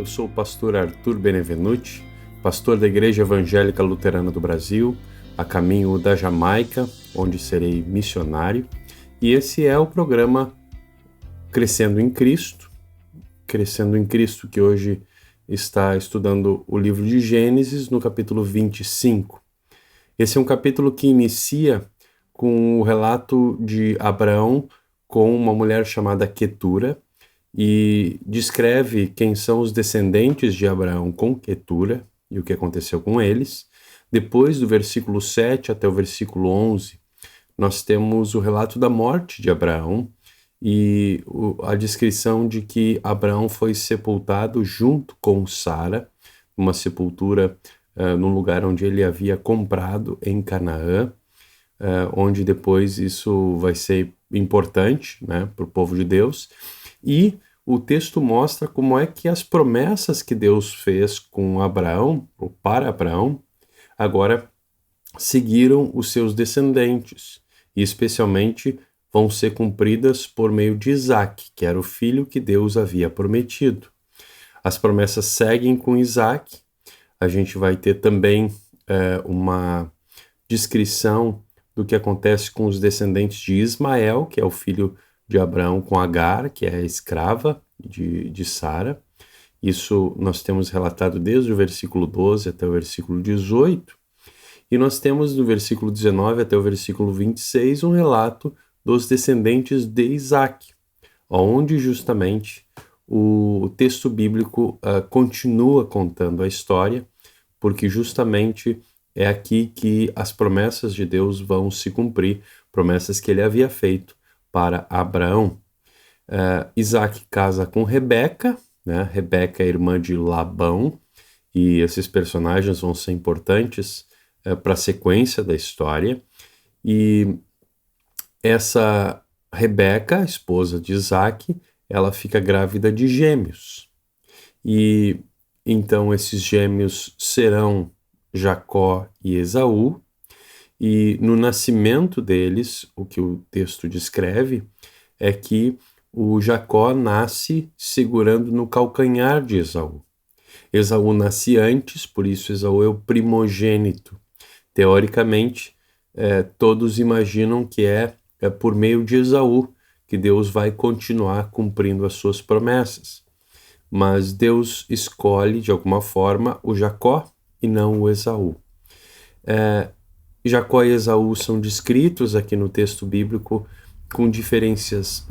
Eu sou o pastor Arthur Benevenuti, pastor da Igreja Evangélica Luterana do Brasil, a caminho da Jamaica, onde serei missionário, e esse é o programa Crescendo em Cristo, que hoje está estudando o livro de Gênesis, no capítulo 25. Esse é um capítulo que inicia com o relato de Abraão com uma mulher chamada Quetura, e descreve quem são os descendentes de Abraão com Quetura e o que aconteceu com eles. Depois, do versículo 7 até o versículo 11, nós temos o relato da morte de Abraão e a descrição de que Abraão foi sepultado junto com Sara, uma sepultura num lugar onde ele havia comprado em Canaã, onde depois isso vai ser importante, né, para o povo de Deus. E o texto mostra como é que as promessas que Deus fez com Abraão, ou para Abraão, agora seguiram os seus descendentes, e especialmente vão ser cumpridas por meio de Isaque, que era o filho que Deus havia prometido. As promessas seguem com Isaque. A gente vai ter também uma descrição do que acontece com os descendentes de Ismael, que é o filho de Abraão com Agar, que é a escrava de Sara. Isso nós temos relatado desde o versículo 12 até o versículo 18. E nós temos do versículo 19 até o versículo 26 um relato dos descendentes de Isaque, onde justamente o texto bíblico continua contando a história, porque justamente é aqui que as promessas de Deus vão se cumprir, promessas que ele havia feito para Abraão. Isaque casa com Rebeca, né? Rebeca é irmã de Labão, e esses personagens vão ser importantes para a sequência da história. E essa Rebeca, esposa de Isaque, ela fica grávida de gêmeos. E então esses gêmeos serão Jacó e Esaú. E no nascimento deles, o que o texto descreve é que o Jacó nasce segurando no calcanhar de Esaú. Esaú nasce antes, por isso Esaú é o primogênito. Teoricamente, todos imaginam que é por meio de Esaú que Deus vai continuar cumprindo as suas promessas. Mas Deus escolhe, de alguma forma, o Jacó e não o Esaú. Jacó e Esaú são descritos aqui no texto bíblico com diferenças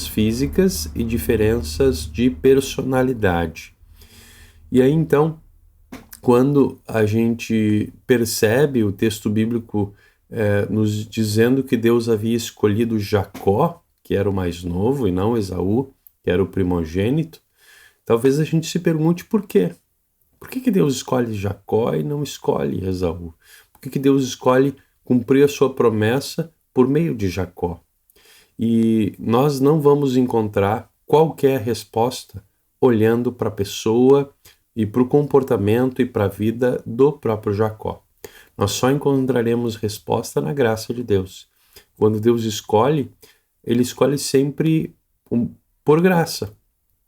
físicas e diferenças de personalidade. E aí então, quando a gente percebe o texto bíblico nos dizendo que Deus havia escolhido Jacó, que era o mais novo, e não Esaú, que era o primogênito, talvez a gente se pergunte por quê. Por que Deus escolhe Jacó e não escolhe Esaú? Por que Deus escolhe cumprir a sua promessa por meio de Jacó? E nós não vamos encontrar qualquer resposta olhando para a pessoa e para o comportamento e para a vida do próprio Jacó. Nós só encontraremos resposta na graça de Deus. Quando Deus escolhe, ele escolhe sempre por graça.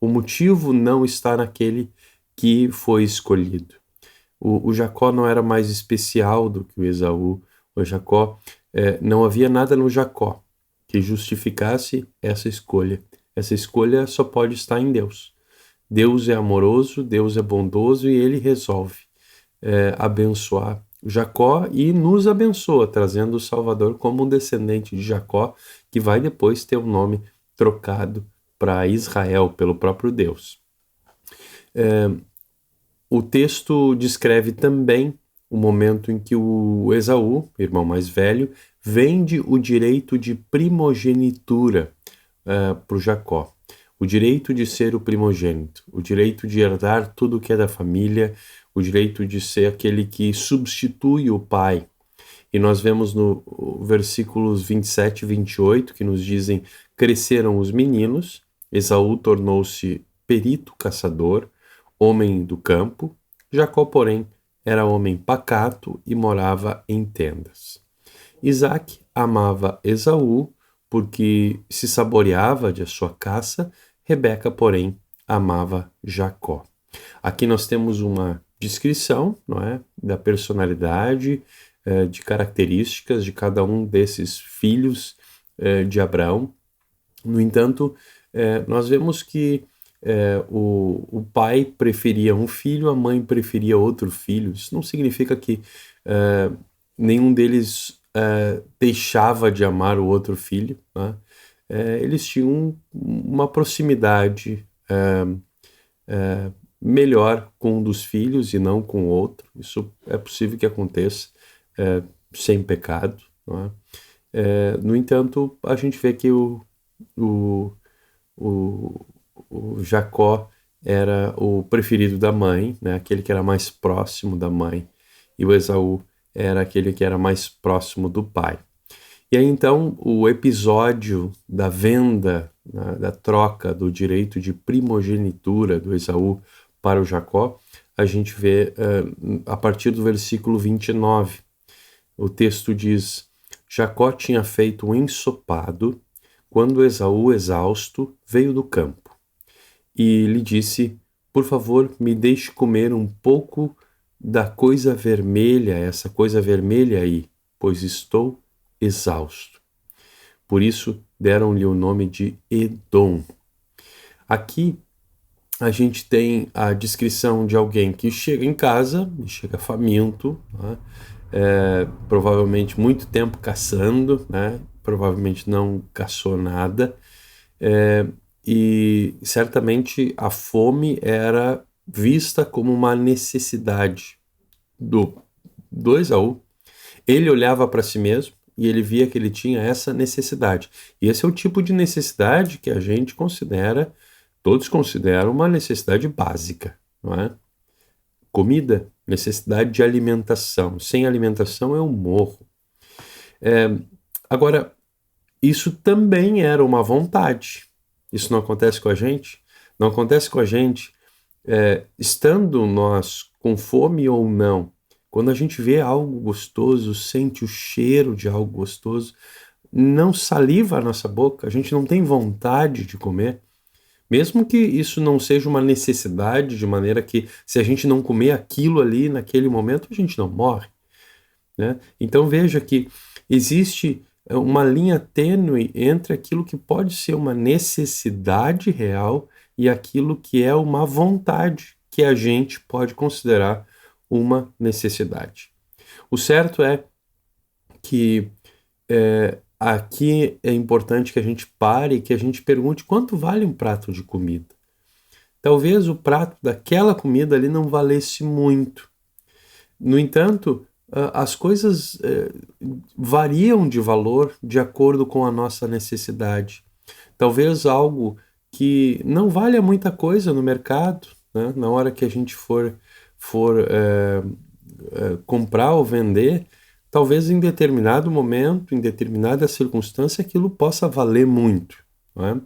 O motivo não está naquele que foi escolhido. O Jacó não era mais especial do que o Esaú. O Jacó, não havia nada no Jacó que justificasse essa escolha. Essa escolha só pode estar em Deus. Deus é amoroso, Deus é bondoso e ele resolve abençoar Jacó e nos abençoa, trazendo o Salvador como um descendente de Jacó, que vai depois ter o nome trocado para Israel pelo próprio Deus. O texto descreve também o momento em que o Esaú, irmão mais velho, vende o direito de primogenitura para o Jacó. O direito de ser o primogênito, o direito de herdar tudo que é da família, o direito de ser aquele que substitui o pai. E nós vemos no versículos 27 e 28 que nos dizem: cresceram os meninos, Esaú tornou-se perito caçador, homem do campo. Jacó, porém, era homem pacato e morava em tendas. Isaque amava Esaú porque se saboreava de sua caça. Rebeca, porém, amava Jacó. Aqui nós temos uma descrição, não é, da personalidade, de características de cada um desses filhos de Abraão. No entanto, nós vemos que o pai preferia um filho, a mãe preferia outro filho. Isso não significa que nenhum deles deixava de amar o outro filho, né? Eles tinham uma proximidade melhor com um dos filhos e não com o outro. Isso é possível que aconteça sem pecado, não é? No entanto, a gente vê que o, o Jacó era o preferido da mãe, né? Aquele que era mais próximo da mãe, e o Esaú era aquele que era mais próximo do pai. E aí então o episódio da venda, né, da troca do direito de primogenitura do Esaú para o Jacó, a gente vê a partir do versículo 29. O texto diz: Jacó tinha feito um ensopado quando Esaú, exausto, veio do campo. E lhe disse: por favor, me deixe comer um pouco da coisa vermelha, essa coisa vermelha aí, pois estou exausto. Por isso deram-lhe o nome de Edom. Aqui a gente tem a descrição de alguém que chega em casa, chega faminto, né? Provavelmente muito tempo caçando, né? Provavelmente não caçou nada, e certamente a fome era vista como uma necessidade do Esaú. Ele olhava para si mesmo e ele via que ele tinha essa necessidade. E esse é o tipo de necessidade que a gente considera, todos consideram uma necessidade básica, não é? Comida, necessidade de alimentação. Sem alimentação eu morro. Agora, isso também era uma vontade. Isso não acontece com a gente? Não acontece com a gente estando nós com fome ou não. Quando a gente vê algo gostoso, sente o cheiro de algo gostoso, não saliva a nossa boca, a gente não tem vontade de comer. Mesmo que isso não seja uma necessidade, de maneira que se a gente não comer aquilo ali naquele momento, a gente não morre, né? Então veja que existe uma linha tênue entre aquilo que pode ser uma necessidade real e aquilo que é uma vontade que a gente pode considerar uma necessidade. O certo é que aqui é importante que a gente pare e que a gente pergunte quanto vale um prato de comida. Talvez o prato daquela comida ali não valesse muito. No entanto, as coisas variam de valor de acordo com a nossa necessidade. Talvez algo que não valha muita coisa no mercado, né? Na hora que a gente for comprar ou vender, talvez em determinado momento, em determinada circunstância, aquilo possa valer muito, não é?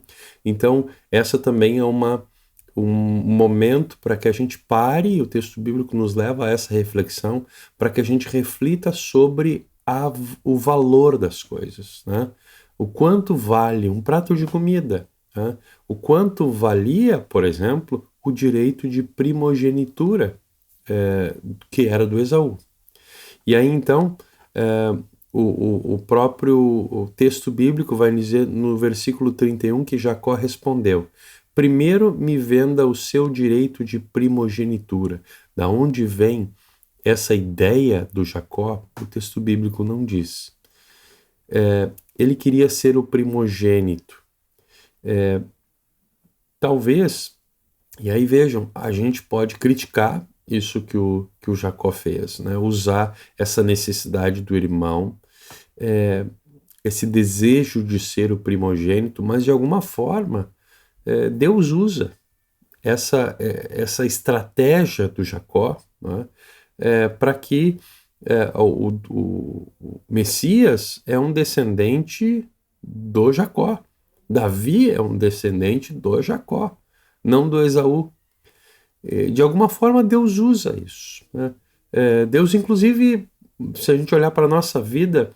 Então, essa também é um momento para que a gente pare, e o texto bíblico nos leva a essa reflexão, para que a gente reflita sobre o valor das coisas, né? O quanto vale um prato de comida, né? O quanto valia, por exemplo, o direito de primogenitura, que era do Esaú. E aí então o próprio texto bíblico vai dizer no versículo 31 que Jacó respondeu: primeiro me venda o seu direito de primogenitura. Da onde vem essa ideia do Jacó, o texto bíblico não diz. Ele queria ser o primogênito. Talvez, e aí vejam, a gente pode criticar isso que o Jacó fez, né? Usar essa necessidade do irmão, esse desejo de ser o primogênito, mas de alguma forma Deus usa essa estratégia do Jacó, né, para que o Messias é um descendente do Jacó. Davi é um descendente do Jacó, não do Esaú. De alguma forma Deus usa isso, né? Deus, inclusive, se a gente olhar para a nossa vida,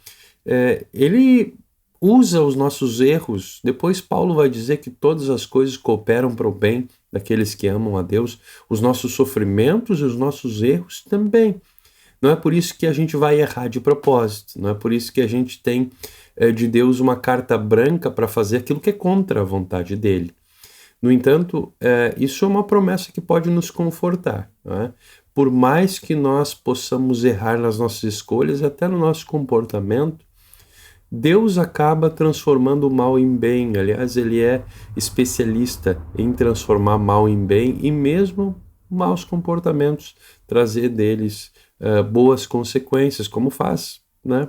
ele usa os nossos erros. Depois Paulo vai dizer que todas as coisas cooperam para o bem daqueles que amam a Deus, os nossos sofrimentos e os nossos erros também. Não é por isso que a gente vai errar de propósito, não é por isso que a gente tem de Deus uma carta branca para fazer aquilo que é contra a vontade dele. No entanto, isso é uma promessa que pode nos confortar, não é? Por mais que nós possamos errar nas nossas escolhas, até no nosso comportamento, Deus acaba transformando o mal em bem. Aliás, ele é especialista em transformar mal em bem e mesmo maus comportamentos, trazer deles boas consequências, como faz, né?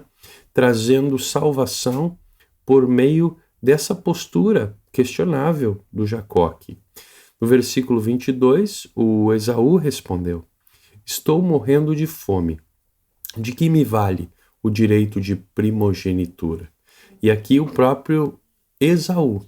Trazendo salvação por meio dessa postura questionável do Jacó aqui. No versículo 22, o Esaú respondeu: estou morrendo de fome. De que me vale o direito de primogenitura? E aqui o próprio Esaú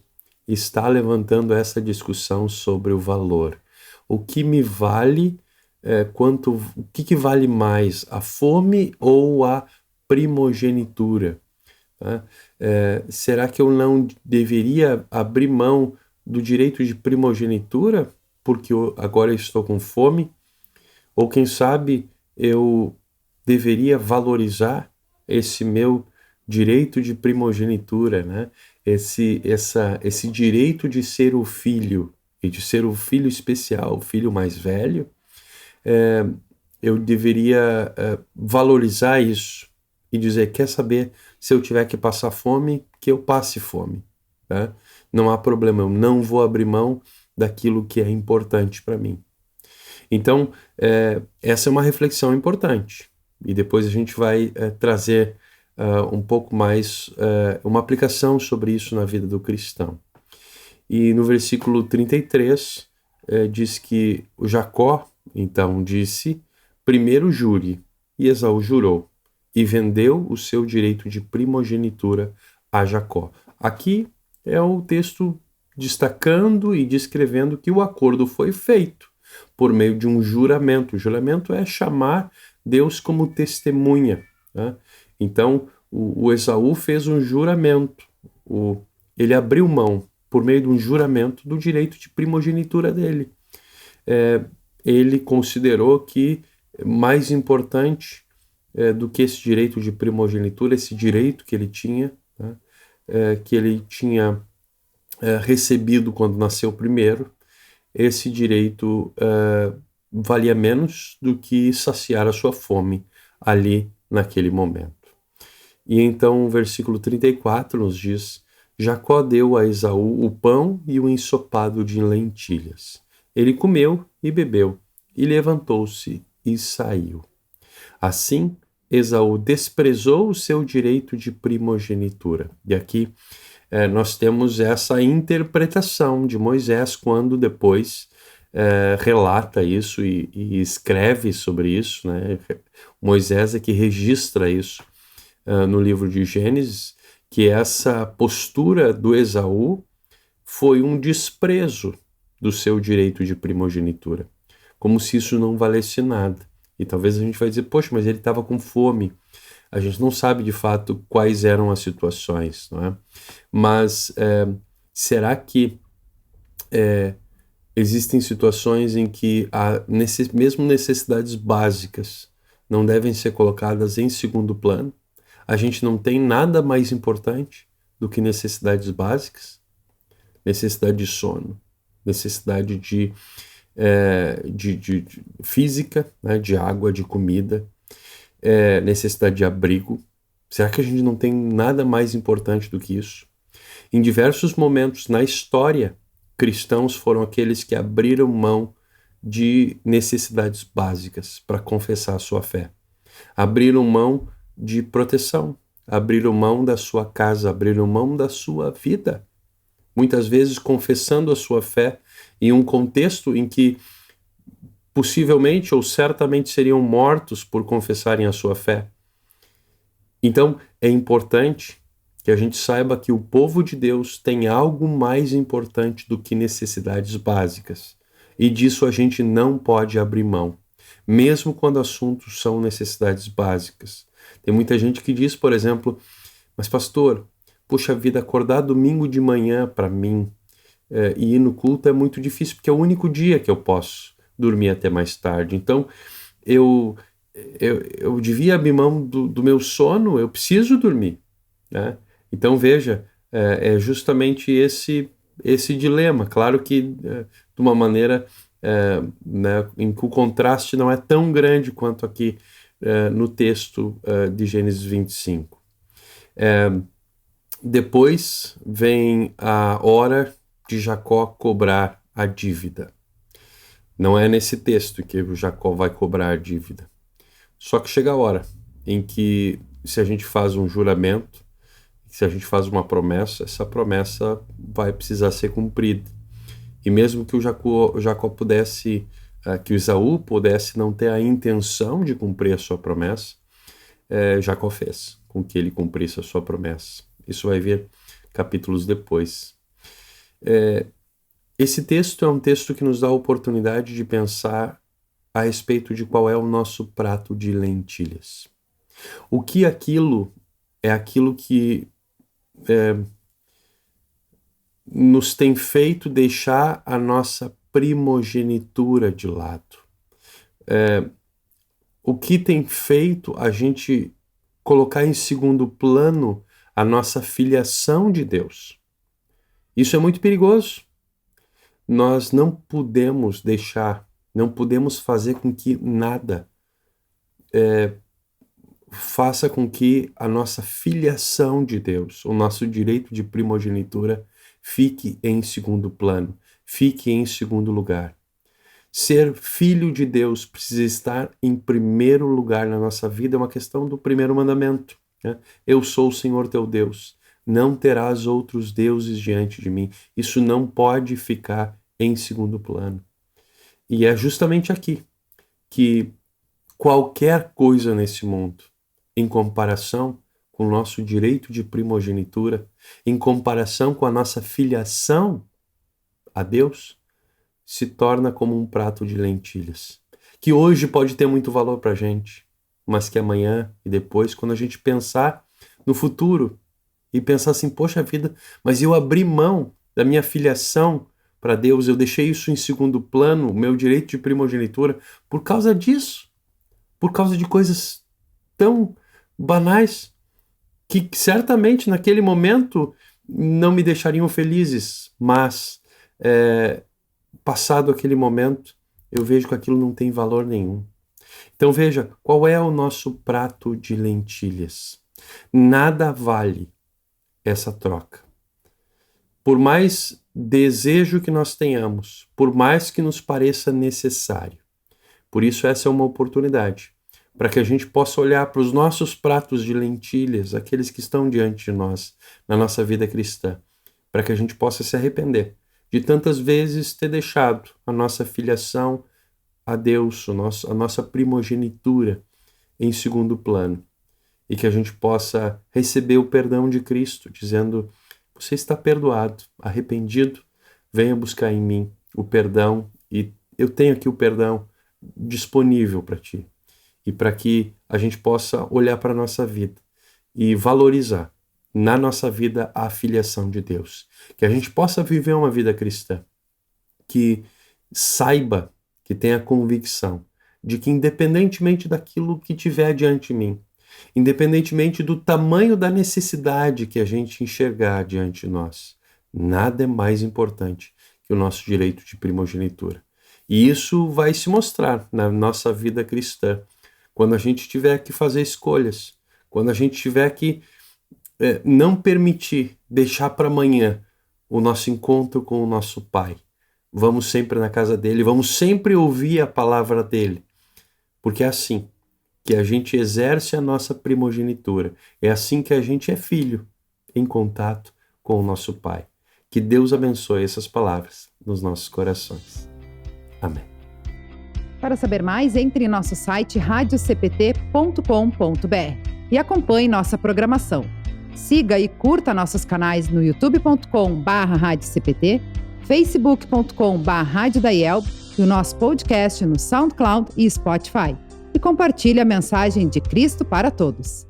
está levantando essa discussão sobre o valor. O que me vale, o que vale mais, a fome ou a primogenitura? Será que eu não deveria abrir mão do direito de primogenitura porque agora eu estou com fome? Ou quem sabe eu deveria valorizar esse meu direito de primogenitura, né? Esse direito de ser o filho, e de ser o filho especial, o filho mais velho. Eu deveria valorizar isso e dizer, quer saber, se eu tiver que passar fome, que eu passe fome, tá? Não há problema, eu não vou abrir mão daquilo que é importante para mim. Então, essa é uma reflexão importante. E depois a gente vai trazer um pouco mais, uma aplicação sobre isso na vida do cristão. E no versículo 33, diz que o Jacó, então, disse, primeiro jure, e Esaú jurou, e vendeu o seu direito de primogenitura a Jacó. Aqui é o texto destacando e descrevendo que o acordo foi feito por meio de um juramento. O juramento é chamar Deus como testemunha, né? Então, o Esaú fez um juramento. Ele abriu mão, por meio de um juramento, do direito de primogenitura dele. Ele considerou que mais importante do que esse direito de primogenitura, esse direito que ele tinha, né? Que ele tinha recebido quando nasceu primeiro, esse direito valia menos do que saciar a sua fome ali naquele momento. E então o versículo 34 nos diz: Jacó deu a Esaú o pão e o ensopado de lentilhas. Ele comeu e bebeu, e levantou-se e saiu. Assim, Esaú desprezou o seu direito de primogenitura. E aqui nós temos essa interpretação de Moisés quando depois relata isso e escreve sobre isso, né? Moisés é que registra isso no livro de Gênesis, que essa postura do Esaú foi um desprezo do seu direito de primogenitura, como se isso não valesse nada. E talvez a gente vai dizer, poxa, mas ele estava com fome. A gente não sabe de fato quais eram as situações, não é? Mas será que existem situações em que mesmo necessidades básicas não devem ser colocadas em segundo plano? A gente não tem nada mais importante do que necessidades básicas? Necessidade de sono, necessidade de física, né, de água, de comida, necessidade de abrigo. Será que a gente não tem nada mais importante do que isso? Em diversos momentos na história, cristãos foram aqueles que abriram mão de necessidades básicas para confessar a sua fé. Abriram mão de proteção, abriram mão da sua casa, abriram mão da sua vida. Muitas vezes confessando a sua fé em um contexto em que possivelmente ou certamente seriam mortos por confessarem a sua fé. Então, é importante que a gente saiba que o povo de Deus tem algo mais importante do que necessidades básicas. E disso a gente não pode abrir mão, mesmo quando assuntos são necessidades básicas. Tem muita gente que diz, por exemplo, mas pastor, Puxa vida, acordar domingo de manhã para mim e ir no culto é muito difícil, porque é o único dia que eu posso dormir até mais tarde. Então, eu devia abrir mão do meu sono, eu preciso dormir, né? Então, veja, é justamente esse dilema. Claro que de uma maneira né, em que o contraste não é tão grande quanto aqui no texto de Gênesis 25. Depois vem a hora de Jacó cobrar a dívida. Não é nesse texto que o Jacó vai cobrar a dívida. Só que chega a hora em que, se a gente faz um juramento, se a gente faz uma promessa, essa promessa vai precisar ser cumprida. E mesmo que o Jacó pudesse, que o Esaú pudesse não ter a intenção de cumprir a sua promessa, Jacó fez com que ele cumprisse a sua promessa. Isso vai vir capítulos depois. Esse texto é um texto que nos dá a oportunidade de pensar a respeito de qual é o nosso prato de lentilhas. O que aquilo é aquilo que nos tem feito deixar a nossa primogenitura de lado. O que tem feito a gente colocar em segundo plano a nossa filiação de Deus. Isso é muito perigoso. Nós não podemos fazer com que nada faça com que a nossa filiação de Deus, o nosso direito de primogenitura, fique em segundo plano, fique em segundo lugar. Ser filho de Deus precisa estar em primeiro lugar na nossa vida, é uma questão do primeiro mandamento, né? Eu sou o Senhor teu Deus, não terás outros deuses diante de mim. Isso não pode ficar em segundo plano. E é justamente aqui que qualquer coisa nesse mundo, em comparação com o nosso direito de primogenitura, em comparação com a nossa filiação a Deus, se torna como um prato de lentilhas, que hoje pode ter muito valor para a gente, mas que amanhã e depois, quando a gente pensar no futuro e pensar assim, poxa vida, mas eu abri mão da minha filiação para Deus, eu deixei isso em segundo plano, o meu direito de primogenitura, por causa disso, por causa de coisas tão banais, que certamente naquele momento não me deixariam felizes, mas passado aquele momento, eu vejo que aquilo não tem valor nenhum. Então veja, qual é o nosso prato de lentilhas? Nada vale essa troca. Por mais desejo que nós tenhamos, por mais que nos pareça necessário. Por isso essa é uma oportunidade, para que a gente possa olhar para os nossos pratos de lentilhas, aqueles que estão diante de nós, na nossa vida cristã, para que a gente possa se arrepender de tantas vezes ter deixado a nossa filiação a Deus, a nossa primogenitura em segundo plano, e que a gente possa receber o perdão de Cristo, dizendo, você está perdoado, arrependido, venha buscar em mim o perdão, e eu tenho aqui o perdão disponível para ti, e para que a gente possa olhar para a nossa vida e valorizar na nossa vida a filiação de Deus. Que a gente possa viver uma vida cristã, que saiba, que tenha convicção de que independentemente daquilo que tiver diante de mim, independentemente do tamanho da necessidade que a gente enxergar diante de nós, nada é mais importante que o nosso direito de primogenitura. E isso vai se mostrar na nossa vida cristã, quando a gente tiver que fazer escolhas, quando a gente tiver que não permitir deixar para amanhã o nosso encontro com o nosso Pai. Vamos sempre na casa dele, vamos sempre ouvir a palavra dele, porque é assim que a gente exerce a nossa primogenitura, é assim que a gente é filho em contato com o nosso Pai. Que Deus abençoe essas palavras nos nossos corações. Amém. Para saber mais, entre em nosso site radiocpt.com.br e acompanhe nossa programação. Siga e curta nossos canais no youtube.com/radiocpt, facebook.com/radiodaielb e o nosso podcast no SoundCloud e Spotify. E compartilhe a mensagem de Cristo para todos.